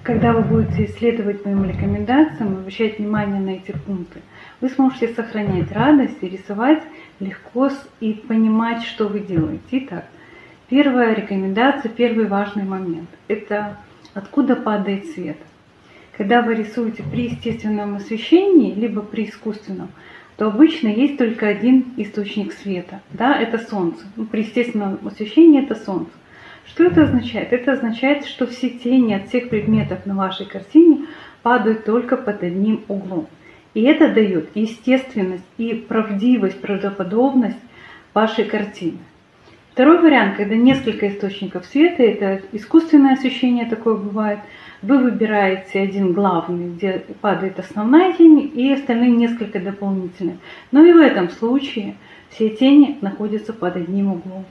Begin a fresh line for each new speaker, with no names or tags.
Когда вы будете исследовать моим рекомендациям, обращать внимание на эти пункты, вы сможете сохранять радость и рисовать легко и понимать, что вы делаете. Итак, первая рекомендация, первый важный момент – это откуда падает свет. Когда вы рисуете при естественном освещении, либо при искусственном, то обычно есть только один источник света, да, это солнце. При естественном освещении это солнце. Что это означает? Это означает, что все тени от всех предметов на вашей картине падают только под одним углом. И это дает естественность и правдивость, правдоподобность вашей картины. Второй вариант, когда несколько источников света, это искусственное освещение, такое бывает, вы выбираете один главный, где падает основная тень, и остальные несколько дополнительных. Но и в этом случае все тени находятся под одним углом.